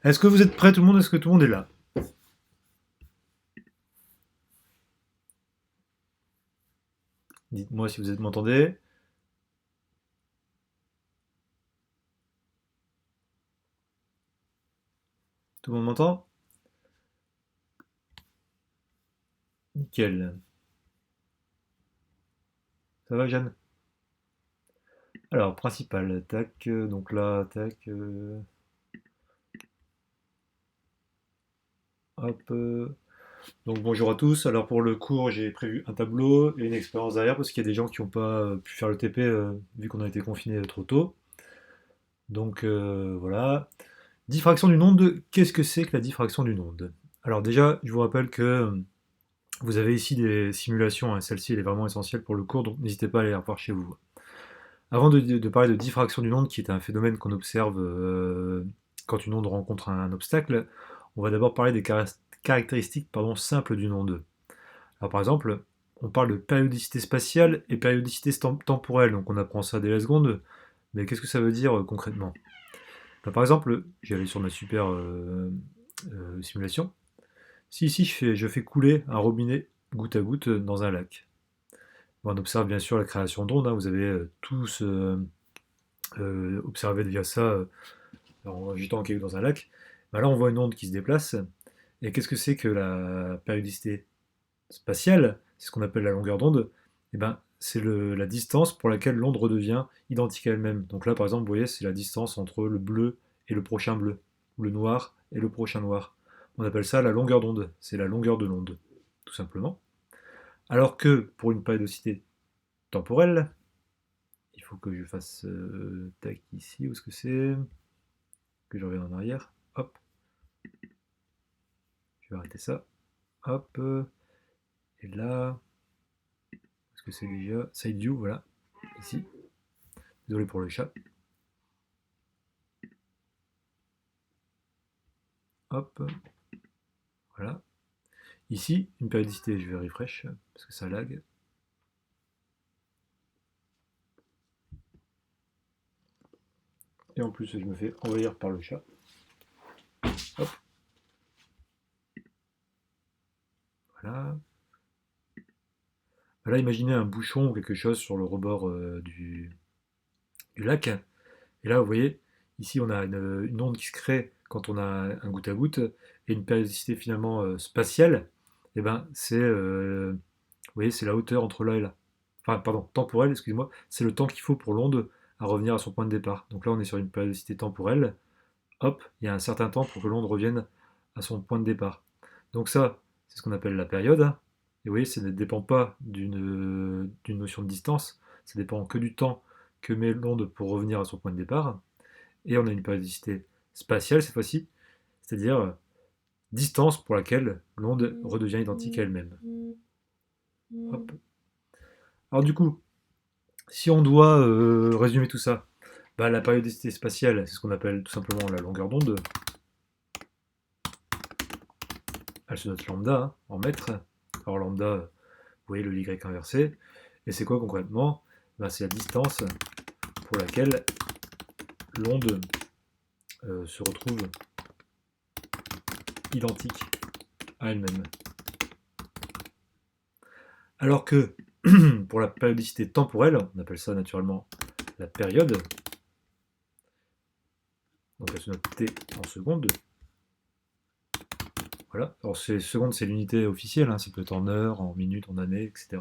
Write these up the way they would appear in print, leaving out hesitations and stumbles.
Est-ce que vous êtes prêts tout le monde? Est-ce que tout le monde est là? Dites-moi si vous m'entendez. Tout le monde m'entend? Nickel. Ça va, Jeanne? Alors, principal, tac, donc là, tac, hop. Donc bonjour à tous. Alors pour le cours, j'ai prévu un tableau et une expérience derrière parce qu'il y a des gens qui n'ont pas pu faire le TP vu qu'on a été confinés trop tôt. Donc voilà. Diffraction d'une onde, qu'est-ce que c'est que la diffraction d'une onde? Alors déjà, je vous rappelle que vous avez ici des simulations, hein. Celle-ci elle est vraiment essentielle pour le cours, donc n'hésitez pas à aller la revoir chez vous. Avant de parler de diffraction d'une onde, qui est un phénomène qu'on observe quand une onde rencontre un obstacle, on va d'abord parler des caractéristiques simples d'une onde. Alors par exemple, on parle de périodicité spatiale et périodicité temporelle, donc on apprend ça dès la seconde, mais qu'est-ce que ça veut dire concrètement? Ben, par exemple, j'ai allé sur ma super simulation. Si ici je fais couler un robinet goutte à goutte dans un lac, bon, on observe bien sûr la création d'ondes, hein. Vous avez tous observé via ça en jetant un caillou dans un lac. Ben là, on voit une onde qui se déplace. Et qu'est-ce que c'est que la périodicité spatiale? C'est ce qu'on appelle la longueur d'onde. Et ben, c'est la distance pour laquelle l'onde redevient identique à elle-même. Donc là, par exemple, vous voyez, c'est la distance entre le bleu et le prochain bleu, ou le noir et le prochain noir. On appelle ça la longueur d'onde. C'est la longueur de l'onde, tout simplement. Alors que pour une périodicité temporelle, il faut que je fasse tac ici, où est-ce que c'est? Que je revienne en arrière. Hop, je vais arrêter ça. Hop, et là, est-ce que c'est déjà side view? Voilà, ici. Désolé pour le chat. Hop, voilà. Ici, une périodicité, je vais refresh parce que ça lag. Et en plus, je me fais envahir par le chat. Hop, voilà. Là, imaginez un bouchon ou quelque chose sur le rebord du lac. Et là, vous voyez, ici, on a une onde qui se crée quand on a un goutte à goutte et une périodicité finalement spatiale. Et ben, vous voyez, c'est la hauteur entre là et là. Enfin, pardon, temporelle, excusez-moi. C'est le temps qu'il faut pour l'onde à revenir à son point de départ. Donc là, on est sur une périodicité temporelle. Hop, il y a un certain temps pour que l'onde revienne à son point de départ. Donc ça, c'est ce qu'on appelle la période. Et vous voyez, ça ne dépend pas d'une notion de distance, ça dépend que du temps que met l'onde pour revenir à son point de départ. Et on a une périodicité spatiale cette fois-ci, c'est-à-dire distance pour laquelle l'onde redevient identique à elle-même. Hop. Alors du coup, si on doit résumer tout ça, bah, la périodicité spatiale, c'est ce qu'on appelle tout simplement la longueur d'onde. Elle se note lambda, hein, en mètres. Alors lambda, vous voyez le y inversé. Et c'est quoi concrètement? Ben, c'est la distance pour laquelle l'onde se retrouve identique à elle-même. Alors que pour la périodicité temporelle, on appelle ça naturellement la période, donc elle se note t en secondes. Voilà. Alors secondes, c'est l'unité officielle, hein, ça peut être en heures, en minutes, en années, etc.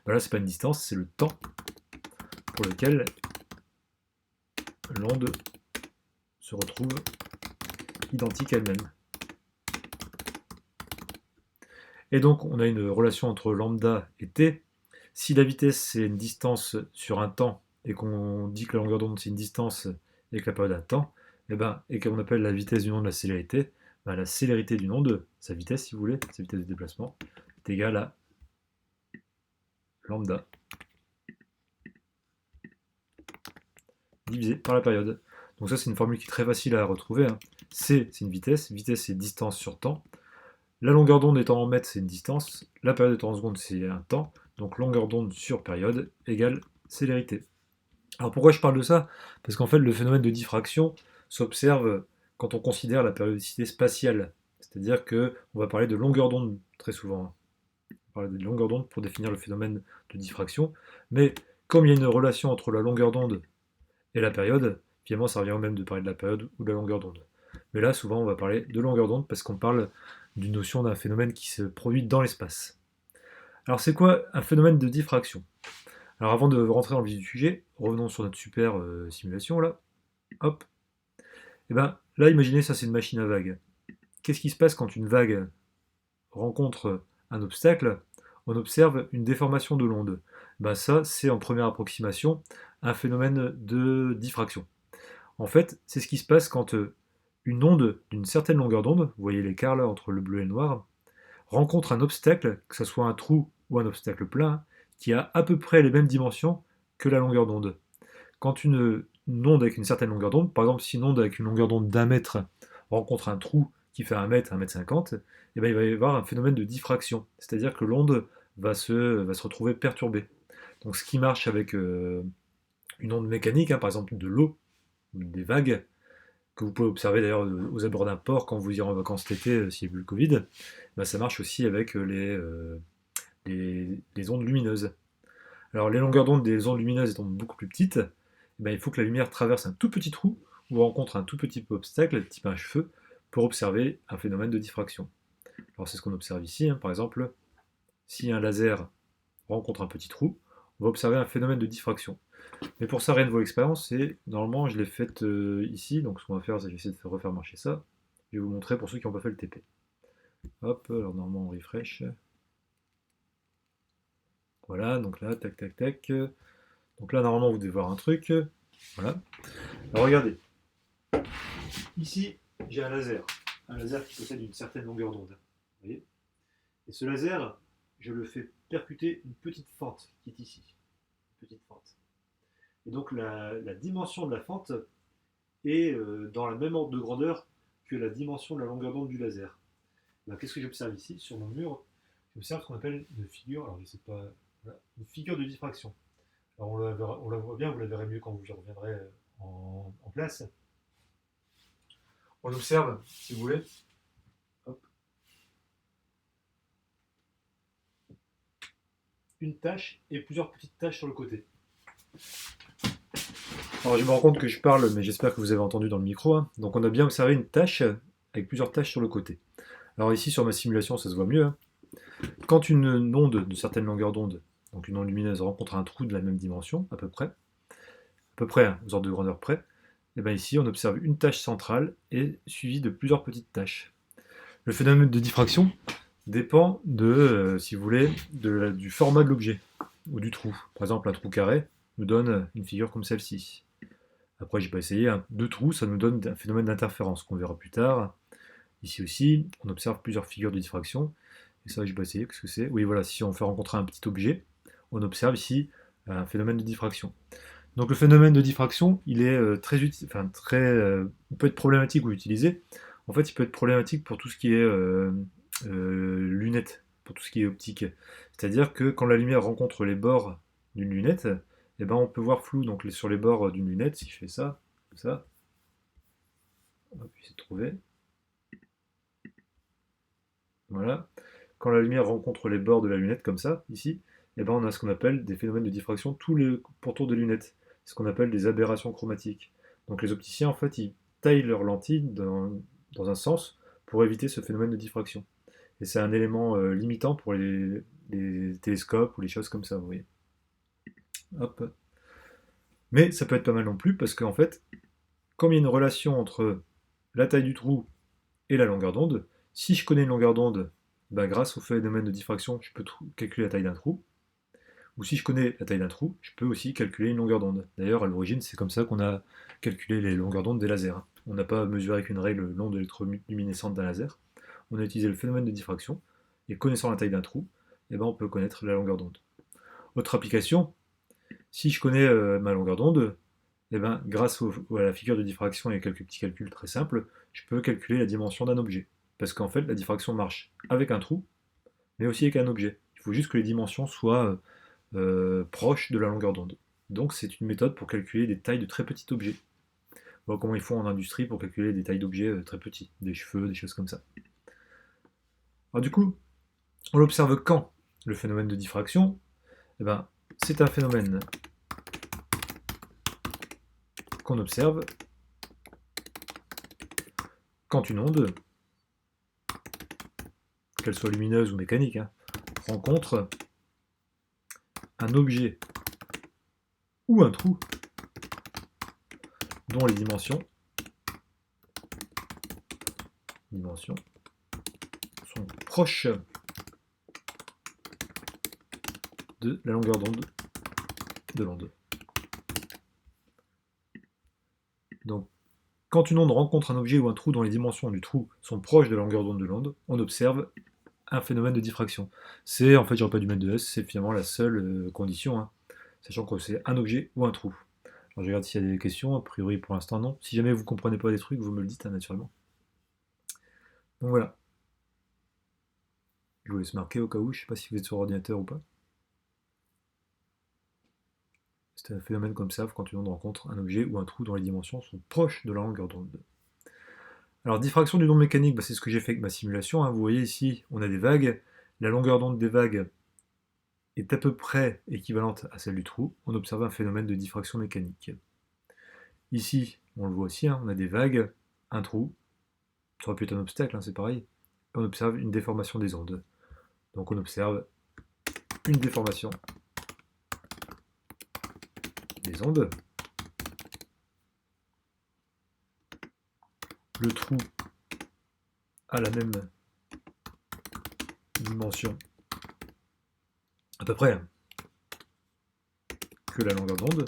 Voilà, c'est pas une distance, c'est le temps pour lequel l'onde se retrouve identique à elle-même. Et donc, on a une relation entre lambda et t. Si la vitesse, c'est une distance sur un temps, et qu'on dit que la longueur d'onde, c'est une distance, et que la période un temps, et qu'on appelle la vitesse d'une onde la célérité, la célérité d'une onde, sa vitesse, si vous voulez, sa vitesse de déplacement, est égale à lambda divisé par la période. Donc ça, c'est une formule qui est très facile à retrouver, hein. C, c'est une vitesse c'est distance sur temps. La longueur d'onde étant en mètres, c'est une distance. La période étant en secondes, c'est un temps. Donc longueur d'onde sur période égale célérité. Alors pourquoi je parle de ça? Parce qu'en fait, le phénomène de diffraction s'observe quand on considère la périodicité spatiale. C'est-à-dire qu'on va parler de longueur d'onde très souvent, hein. On va parler de longueur d'onde pour définir le phénomène de diffraction. Mais comme il y a une relation entre la longueur d'onde et la période, finalement ça revient au même de parler de la période ou de la longueur d'onde. Mais là, souvent, on va parler de longueur d'onde parce qu'on parle d'une notion d'un phénomène qui se produit dans l'espace. Alors, c'est quoi un phénomène de diffraction? Alors, avant de rentrer dans le vif du sujet, revenons sur notre super simulation là. Hop. Et ben là, imaginez, ça c'est une machine à vagues. Qu'est-ce qui se passe quand une vague rencontre un obstacle? On observe une déformation de l'onde. Ben ça, c'est en première approximation un phénomène de diffraction. En fait, c'est ce qui se passe quand une onde d'une certaine longueur d'onde, vous voyez l'écart là entre le bleu et le noir, rencontre un obstacle, que ce soit un trou ou un obstacle plein, qui a à peu près les mêmes dimensions que la longueur d'onde. Quand une onde avec une certaine longueur d'onde, par exemple si une onde avec une longueur d'onde d'un mètre rencontre un trou qui fait 1 mètre 50, eh ben, il va y avoir un phénomène de diffraction, c'est-à-dire que l'onde va se retrouver perturbée. Donc ce qui marche avec une onde mécanique, hein, par exemple de l'eau, des vagues, que vous pouvez observer d'ailleurs aux abords d'un port quand vous irez en vacances cet été, s'il n'y a plus le Covid, bah, ça marche aussi avec les ondes lumineuses. Alors les longueurs d'onde des ondes lumineuses étant beaucoup plus petites, eh ben, il faut que la lumière traverse un tout petit trou ou rencontre un tout petit obstacle, type un cheveu, pour observer un phénomène de diffraction. Alors c'est ce qu'on observe ici, hein. Par exemple, si un laser rencontre un petit trou, on va observer un phénomène de diffraction. Mais pour ça, rien ne vaut l'expérience, et normalement je l'ai faite ici, donc ce qu'on va faire, c'est que j'essaie de refaire marcher ça. Je vais vous montrer pour ceux qui n'ont pas fait le TP. Hop, alors normalement on refresh. Voilà, donc là, tac, tac, tac. Donc là, normalement, vous devez voir un truc. Voilà. Alors regardez. Ici, j'ai un laser. Un laser qui possède une certaine longueur d'onde. Vous voyez? Et ce laser, je le fais percuter une petite fente qui est ici. Une petite fente. Et donc la dimension de la fente est dans la même ordre de grandeur que la dimension de la longueur d'onde du laser. Qu'est-ce que j'observe ici sur mon mur? J'observe ce qu'on appelle une figure, alors je sais pas, voilà, une figure de diffraction. Alors on la voit bien, vous la verrez mieux quand vous y reviendrez en place. On observe, si vous voulez, hop, une tache et plusieurs petites taches sur le côté. Alors je me rends compte que je parle, mais j'espère que vous avez entendu dans le micro, hein. Donc on a bien observé une tache avec plusieurs taches sur le côté. Alors ici sur ma simulation ça se voit mieux, hein. Quand une onde de certaine longueur d'onde, donc une onde lumineuse, rencontre un trou de la même dimension, à peu près, hein, aux ordres de grandeur près, et bien ici on observe une tache centrale et suivie de plusieurs petites taches. Le phénomène de diffraction dépend de, si vous voulez, du format de l'objet ou du trou. Par exemple, un trou carré nous donne une figure comme celle-ci. Après, j'ai pas essayé, hein. Deux trous, ça nous donne un phénomène d'interférence qu'on verra plus tard. Ici aussi, on observe plusieurs figures de diffraction. Et ça, j'ai pas essayé, qu'est-ce que c'est? Oui, voilà, si on fait rencontrer un petit objet, on observe ici un phénomène de diffraction. Donc le phénomène de diffraction, il est il peut être problématique ou utilisé. En fait, il peut être problématique pour tout ce qui est lunettes, pour tout ce qui est optique. C'est-à-dire que quand la lumière rencontre les bords d'une lunette, eh ben, on peut voir flou. Donc sur les bords d'une lunette, si je fais ça, comme ça, on va essayer de trouver. Voilà. Quand la lumière rencontre les bords de la lunette, comme ça, ici, eh ben, on a ce qu'on appelle des phénomènes de diffraction tous les pourtours de lunettes. C'est ce qu'on appelle des aberrations chromatiques. Donc les opticiens, en fait, ils taillent leurs lentilles dans un sens pour éviter ce phénomène de diffraction. Et c'est un élément limitant pour les télescopes ou les choses comme ça, vous voyez. Hop. Mais ça peut être pas mal non plus, parce qu'en fait, comme il y a une relation entre la taille du trou et la longueur d'onde, si je connais une longueur d'onde, ben, grâce au phénomène de diffraction, je peux calculer la taille d'un trou. Ou si je connais la taille d'un trou, je peux aussi calculer une longueur d'onde. D'ailleurs, à l'origine, c'est comme ça qu'on a calculé les longueurs d'onde des lasers. On n'a pas mesuré avec une règle l'onde électroluminescente d'un laser. On a utilisé le phénomène de diffraction, et connaissant la taille d'un trou, eh ben, on peut connaître la longueur d'onde. Autre application, si je connais ma longueur d'onde, eh ben, grâce à la figure de diffraction et quelques petits calculs très simples, je peux calculer la dimension d'un objet. Parce qu'en fait, la diffraction marche avec un trou, mais aussi avec un objet. Il faut juste que les dimensions soient proches de la longueur d'onde. Donc c'est une méthode pour calculer des tailles de très petits objets. Voilà comment ils font en industrie pour calculer des tailles d'objets très petits, des cheveux, des choses comme ça. Alors du coup, on l'observe quand le phénomène de diffraction? Eh ben, c'est un phénomène qu'on observe quand une onde, qu'elle soit lumineuse ou mécanique, hein, rencontre un objet ou un trou dont les dimensions sont proches de la longueur d'onde de l'onde. Donc, quand une onde rencontre un objet ou un trou dont les dimensions du trou sont proches de la longueur d'onde de l'onde, on observe un phénomène de diffraction. C'est, en fait, j'aurais pas dû mettre de S, c'est finalement la seule condition, hein, sachant que c'est un objet ou un trou. Alors je regarde s'il y a des questions, a priori pour l'instant non. Si jamais vous ne comprenez pas des trucs, vous me le dites, hein, naturellement. Donc voilà. Je vous laisse marquer au cas où, je ne sais pas si vous êtes sur ordinateur ou pas. C'est un phénomène comme ça quand une onde rencontre un objet ou un trou dont les dimensions sont proches de la longueur d'onde. Alors diffraction du onde mécanique, c'est ce que j'ai fait avec ma simulation, hein. Vous voyez ici, on a des vagues. La longueur d'onde des vagues est à peu près équivalente à celle du trou. On observe un phénomène de diffraction mécanique. Ici, on le voit aussi, hein, on a des vagues, un trou. Ça aurait pu être un obstacle, hein, c'est pareil. Et on observe une déformation des ondes. Donc on observe une déformation des ondes. Le trou a la même dimension, à peu près, que la longueur d'onde.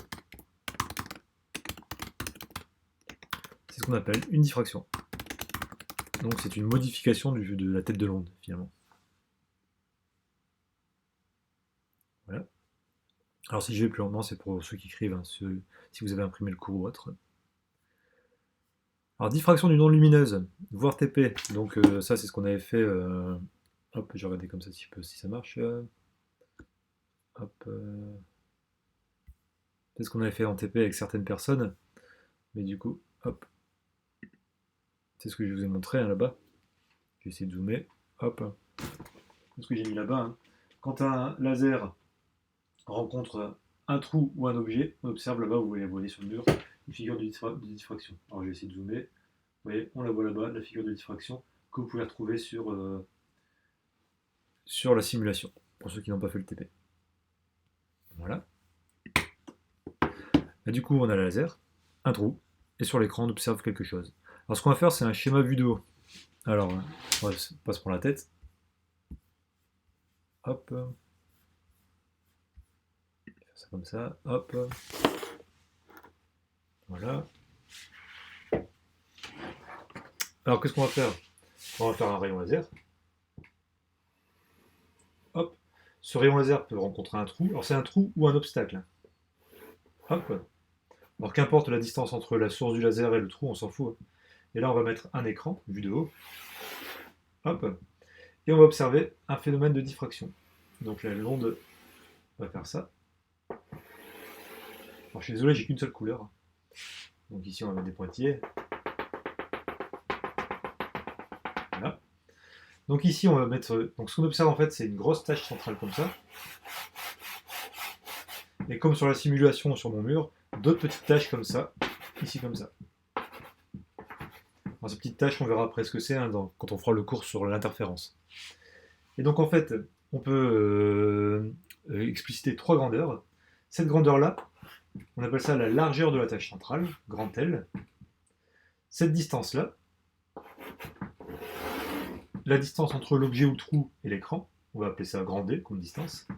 C'est ce qu'on appelle une diffraction. Donc c'est une modification de la tête de l'onde, finalement. Voilà. Alors si je vais plus lentement, c'est pour ceux qui écrivent, hein, si vous avez imprimé le cours ou autre. Alors diffraction d'une onde lumineuse, voire TP. Donc ça c'est ce qu'on avait fait. Hop, je vais regarder comme ça si ça marche. Hop. C'est ce qu'on avait fait en TP avec certaines personnes. Mais du coup, hop. C'est ce que je vous ai montré, hein, là-bas. Je vais essayer de zoomer. Hop. C'est ce que j'ai mis là-bas, hein. Quand un laser rencontre un trou ou un objet, on observe là-bas, vous voyez sur le mur, une figure de diffraction. Alors je vais essayer de zoomer. Vous voyez, on la voit là-bas, la figure de diffraction, que vous pouvez retrouver sur la simulation, pour ceux qui n'ont pas fait le TP. Voilà. Et du coup, on a le laser, un trou, et sur l'écran, on observe quelque chose. Alors ce qu'on va faire, c'est un schéma vue de haut. Alors, on va pas se prendre la tête. Hop. Faire ça comme ça. Hop. Voilà. Alors, qu'est-ce qu'on va faire? On va faire un rayon laser. Hop. Ce rayon laser peut rencontrer un trou. Alors, c'est un trou ou un obstacle. Hop. Alors, qu'importe la distance entre la source du laser et le trou, on s'en fout. Et là, on va mettre un écran, vue de haut. Hop. Et on va observer un phénomène de diffraction. Donc, là, l'onde va faire ça. Alors, je suis désolé, j'ai qu'une seule couleur. Donc, ici, on va mettre des pointillés. Voilà. Donc ici, on va mettre. Donc ce qu'on observe en fait, c'est une grosse tache centrale comme ça. Et comme sur la simulation sur mon mur, d'autres petites taches comme ça, ici comme ça. Alors, ces petites taches, on verra après ce que c'est, hein, quand on fera le cours sur l'interférence. Et donc en fait, on peut expliciter trois grandeurs. Cette grandeur-là, on appelle ça la largeur de la tache centrale, grand L. Cette distance-là, la distance entre l'objet ou le trou et l'écran, on va appeler ça grand D comme distance.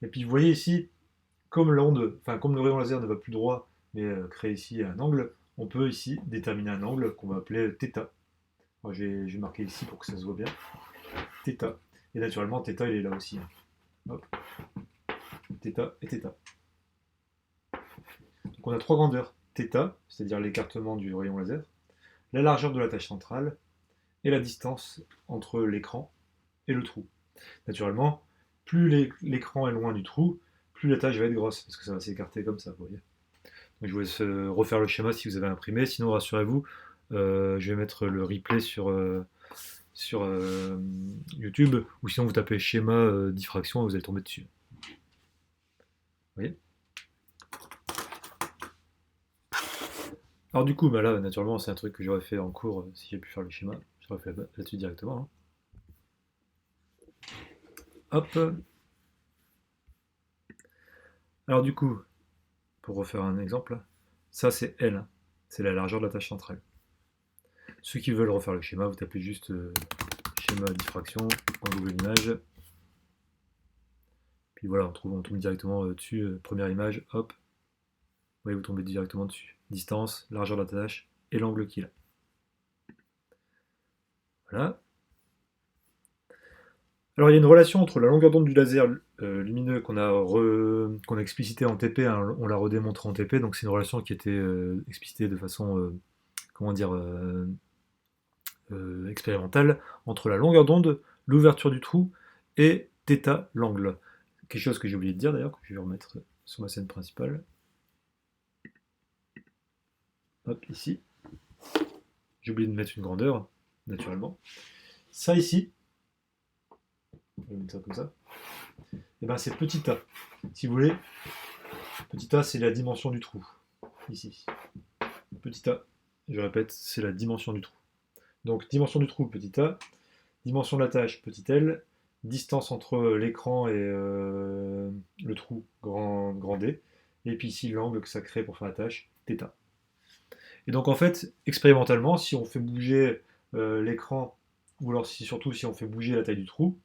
Et puis vous voyez ici, comme comme le rayon laser ne va plus droit, mais crée ici un angle, on peut ici déterminer un angle qu'on va appeler θ. Alors, je vais marquer ici pour que ça se voit bien. θ. Et naturellement, θ, il est là aussi, hein. Hop. θ et θ. Donc on a trois grandeurs. θ, c'est-à-dire l'écartement du rayon laser, la largeur de la tache centrale, et la distance entre l'écran et le trou. Naturellement, plus l'écran est loin du trou, plus la tâche va être grosse, parce que ça va s'écarter comme ça, vous voyez. Donc, je vous laisse refaire le schéma si vous avez imprimé. Sinon, rassurez-vous, je vais mettre le replay sur YouTube, ou sinon vous tapez schéma diffraction et vous allez tomber dessus. Vous voyez. Alors du coup, bah là, naturellement, c'est un truc que j'aurais fait en cours si j'ai pu faire le schéma. J'aurais fait là-dessus directement. Hein. Hop. Alors du coup, pour refaire un exemple, ça c'est L. Hein. C'est la largeur de la tâche centrale. Ceux qui veulent refaire le schéma, vous tapez juste schéma diffraction en Google Images. Puis voilà, on tombe directement dessus. Première image, hop. Vous voyez, vous tombez directement dessus. Distance, largeur de la tâche et l'angle qu'il a. Voilà. Alors il y a une relation entre la longueur d'onde du laser lumineux qu'on a explicité en TP, hein, on l'a redémontré en TP, donc c'est une relation qui était explicitée de façon, comment dire, expérimentale, entre la longueur d'onde, l'ouverture du trou et θ, l'angle. Quelque chose que j'ai oublié de dire d'ailleurs, que je vais remettre sur ma scène principale. Hop, ici. J'ai oublié de mettre une grandeur, naturellement. Ça ici, je vais mettre ça comme ça, et ben c'est petit a. Si vous voulez, petit a c'est la dimension du trou, ici. Petit a, je répète, c'est la dimension du trou. Donc dimension du trou, petit a, dimension de la tâche, petit l, distance entre l'écran et le trou, grand D, et puis ici l'angle que ça crée pour faire la tâche, θ. Et donc en fait, expérimentalement, si on fait bouger l'écran, ou alors surtout si on fait bouger la taille du trou,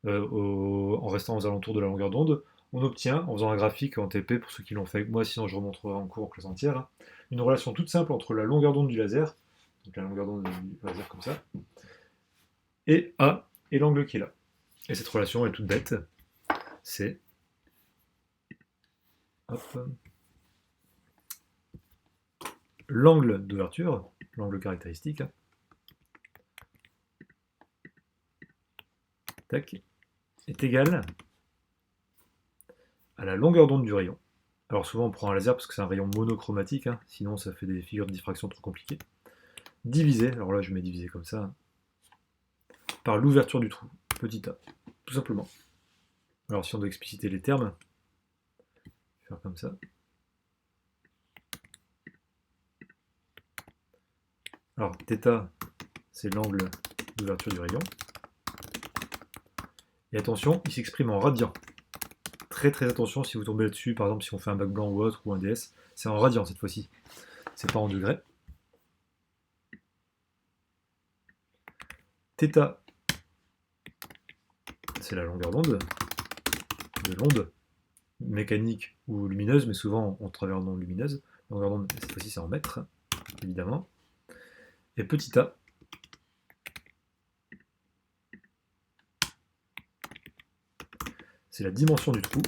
en restant aux alentours de la longueur d'onde, on obtient, en faisant un graphique en TP, pour ceux qui l'ont fait avec moi, sinon je remontrerai en cours en classe entière, hein, une relation toute simple entre la longueur d'onde du laser, donc la longueur d'onde du laser comme ça, et A, et l'angle qui est là. Et cette relation est toute bête, c'est l'angle d'ouverture, l'angle caractéristique, hein, tac, est égal à la longueur d'onde du rayon. Alors souvent on prend un laser parce que c'est un rayon monochromatique, hein, sinon ça fait des figures de diffraction trop compliquées. Divisé, alors là je mets divisé comme ça, hein, par l'ouverture du trou, petit a, tout simplement. Alors si on doit expliciter les termes, je vais faire comme ça. Alors θ, c'est l'angle d'ouverture du rayon. Et attention, il s'exprime en radians. Très très attention si vous tombez là-dessus, par exemple si on fait un bac blanc ou autre, ou un DS, c'est en radians cette fois-ci, c'est pas en degrés. θ, c'est la longueur d'onde, de l'onde mécanique ou lumineuse, mais souvent on travaille en onde lumineuse. La longueur d'onde, cette fois-ci c'est en mètres, évidemment. Et petit a, c'est la dimension du trou,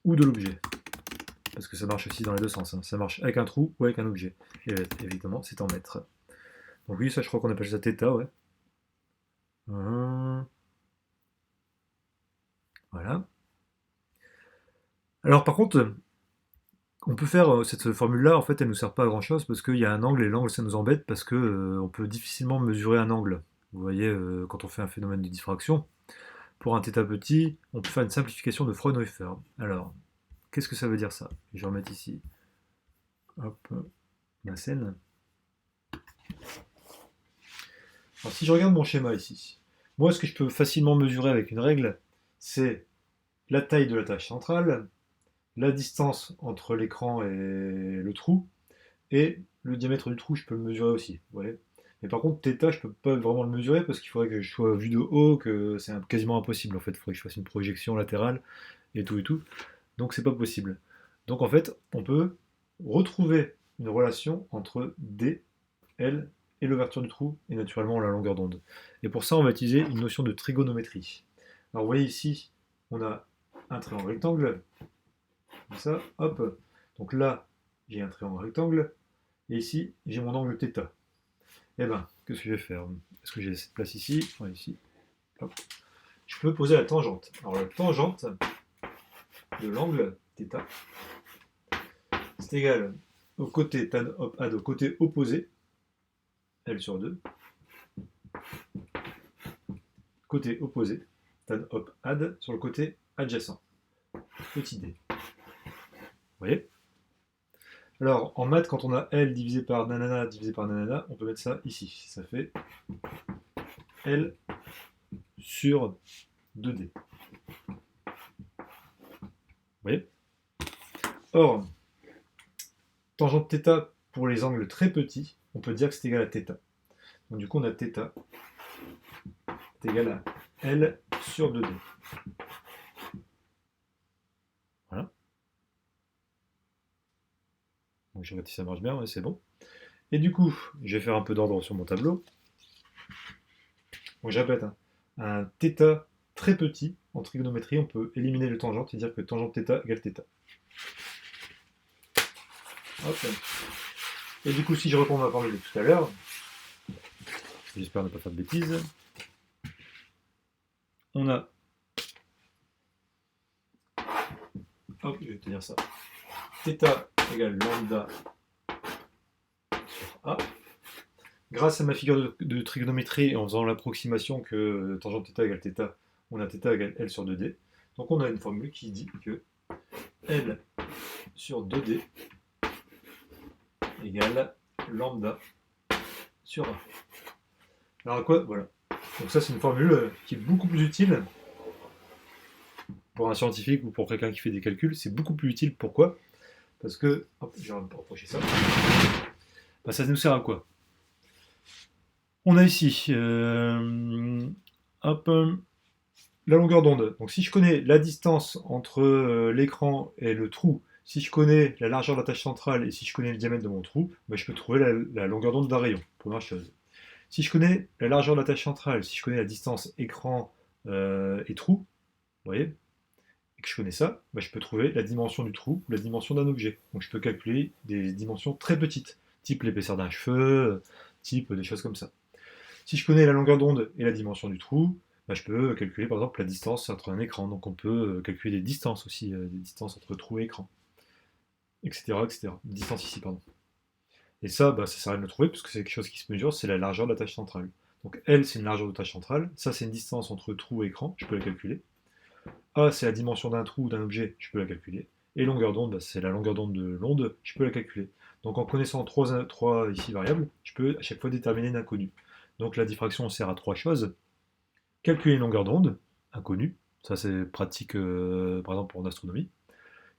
ou de l'objet. Parce que ça marche aussi dans les deux sens. Hein. Ça marche avec un trou ou avec un objet. Et évidemment, c'est en mètres. Donc oui, ça je crois qu'on appelle ça θ, ouais. Voilà. Alors par contre, on peut faire cette formule-là, en fait, elle ne nous sert pas à grand-chose parce qu'il y a un angle et l'angle ça nous embête parce que on peut difficilement mesurer un angle. Vous voyez, quand on fait un phénomène de diffraction, pour un θ petit, on peut faire une simplification de Fraunhofer. Alors, qu'est-ce que ça veut dire ça? Je vais remettre ici. Hop, ma scène. Alors, si je regarde mon schéma ici, moi ce que je peux facilement mesurer avec une règle, c'est la taille de la tâche centrale, la distance entre l'écran et le trou, et le diamètre du trou, je peux le mesurer aussi. Vous voyez. Mais par contre, θ, je peux pas vraiment le mesurer parce qu'il faudrait que je sois vu de haut, que c'est quasiment impossible en fait. Il faudrait que je fasse une projection latérale et tout et tout. Donc c'est pas possible. Donc en fait, on peut retrouver une relation entre D, L et l'ouverture du trou et naturellement la longueur d'onde. Et pour ça, on va utiliser une notion de trigonométrie. Alors vous voyez ici, on a un triangle rectangle, comme ça, hop. Donc là, j'ai un triangle rectangle, et ici, j'ai mon angle θ. Eh ben, qu'est-ce que je vais faire? Est-ce que j'ai cette place ici? Ouais, ici. Hop. je peux poser la tangente. Alors la tangente de l'angle θ, c'est égal au côté tan op ad au côté opposé, L sur 2, côté opposé, tan op ad sur le côté adjacent, petit d. Vous voyez? Alors, en maths, quand on a L divisé par nanana divisé par nanana, on peut mettre ça ici. Ça fait L sur 2D. Vous voyez? Or, tangente θ pour les angles très petits, on peut dire que c'est égal à θ. Donc du coup, on a θ est égal à L sur 2D. Voilà. Donc je regarde si ça marche bien, ouais, c'est bon. Et du coup, je vais faire un peu d'ordre sur mon tableau. Donc je répète, hein, un θ très petit, en trigonométrie, on peut éliminer le tangente et dire que tangente θ égale θ. Hop. Et du coup, si je reprends ma formule de tout à l'heure, j'espère ne pas faire de bêtises, on a... Hop, je vais te dire ça. θ égale lambda sur A. Grâce à ma figure de trigonométrie et en faisant l'approximation que tangente θ égale θ, on a θ égale L sur 2D. Donc on a une formule qui dit que L sur 2D égale lambda sur A. Alors quoi? Voilà. Donc ça c'est une formule qui est beaucoup plus utile pour un scientifique ou pour quelqu'un qui fait des calculs. C'est beaucoup plus utile. Pourquoi? Parce que... Hop, je vais rapprocher ça. Bah, ça nous sert à quoi? On a ici... hop, la longueur d'onde. Donc si je connais la distance entre l'écran et le trou, si je connais la largeur de la tâche centrale et si je connais le diamètre de mon trou, bah, je peux trouver la longueur d'onde d'un rayon, première chose. Si je connais la largeur de la tâche centrale, si je connais la distance écran et trou, vous voyez, et que je connais ça, bah, je peux trouver la dimension du trou ou la dimension d'un objet. Donc je peux calculer des dimensions très petites, type l'épaisseur d'un cheveu, type des choses comme ça. Si je connais la longueur d'onde et la dimension du trou, bah, je peux calculer par exemple la distance entre un écran. Donc on peut calculer des distances aussi, des distances entre trou et écran, etc. etc. Distance ici, pardon. Et ça, bah, ça sert à rien de le trouver parce que c'est quelque chose qui se mesure, c'est la largeur de la tâche centrale. Donc L, c'est une largeur de tâche centrale. Ça, c'est une distance entre trou et écran, je peux la calculer. A, c'est la dimension d'un trou ou d'un objet, je peux la calculer. Et longueur d'onde, bah, c'est la longueur d'onde de l'onde, je peux la calculer. Donc en connaissant trois ici variables, je peux à chaque fois déterminer une inconnue. Donc la diffraction sert à trois choses. Calculer une longueur d'onde, inconnue, ça c'est pratique par exemple en astronomie.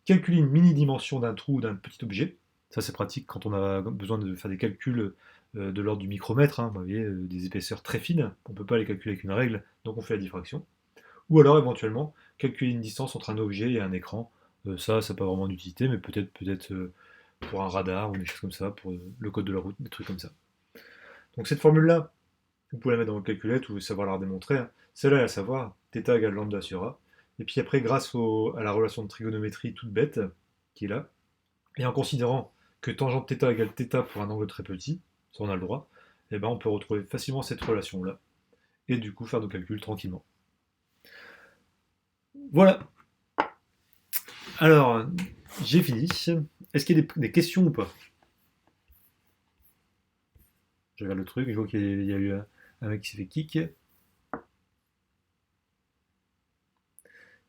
Calculer une mini-dimension d'un trou ou d'un petit objet, ça c'est pratique quand on a besoin de faire des calculs de l'ordre du micromètre, hein, vous voyez, des épaisseurs très fines, on ne peut pas les calculer avec une règle, donc on fait la diffraction. Ou alors éventuellement calculer une distance entre un objet et un écran, ça n'a pas vraiment d'utilité, mais peut-être pour un radar ou des choses comme ça, pour le code de la route, des trucs comme ça. Donc cette formule-là, vous pouvez la mettre dans votre calculette ou savoir la redémontrer, hein. Celle-là, à savoir, θ égale lambda sur A. Et puis après, grâce à la relation de trigonométrie toute bête, qui est là, et en considérant que tangente θ égale θ pour un angle très petit, ça on a le droit, et ben on peut retrouver facilement cette relation-là, et du coup faire nos calculs tranquillement. Voilà. Alors, j'ai fini. Est-ce qu'il y a des questions ou pas? Je regarde le truc, je vois qu'il y a eu un mec qui s'est fait kick.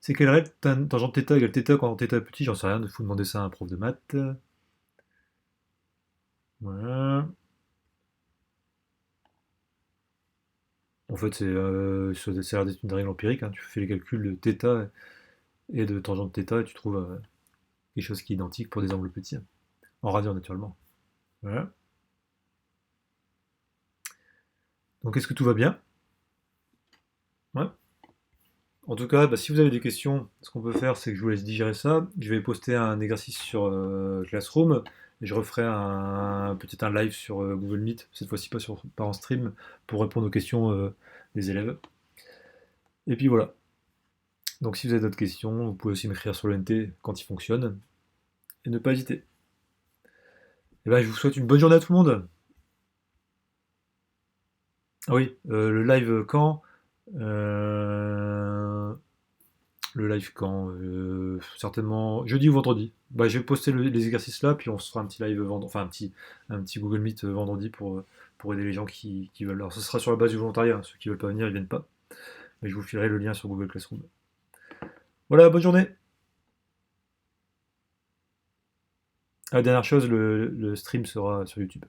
C'est quelle règle tangente θ égale θ quand θ est petit? J'en sais rien, il faut demander ça à un prof de maths. Voilà. En fait, ça a l'air d'être une règle empirique, hein. Tu fais les calculs de θ et de tangente θ et tu trouves quelque chose qui est identique pour des angles petits, hein. En radian naturellement. Voilà. Donc est-ce que tout va bien? Ouais. En tout cas, bah, si vous avez des questions, ce qu'on peut faire, c'est que je vous laisse digérer ça. Je vais poster un exercice sur Classroom et je referai peut-être un live sur Google Meet, cette fois-ci pas en stream, pour répondre aux questions des élèves. Et puis voilà. Donc si vous avez d'autres questions, vous pouvez aussi m'écrire sur le NT quand il fonctionne. Et ne pas hésiter. Et ben, je vous souhaite une bonne journée à tout le monde. Ah oui, le live quand? Le live quand certainement jeudi ou vendredi. Bah, je vais poster les exercices là, puis on se fera un petit live vendredi, enfin un petit Google Meet vendredi pour aider les gens qui veulent. Alors ce sera sur la base du volontariat, hein. Ceux qui veulent pas venir, ils viennent pas. Mais je vous filerai le lien sur Google Classroom. Voilà, bonne journée. Ah, dernière chose, le stream sera sur YouTube.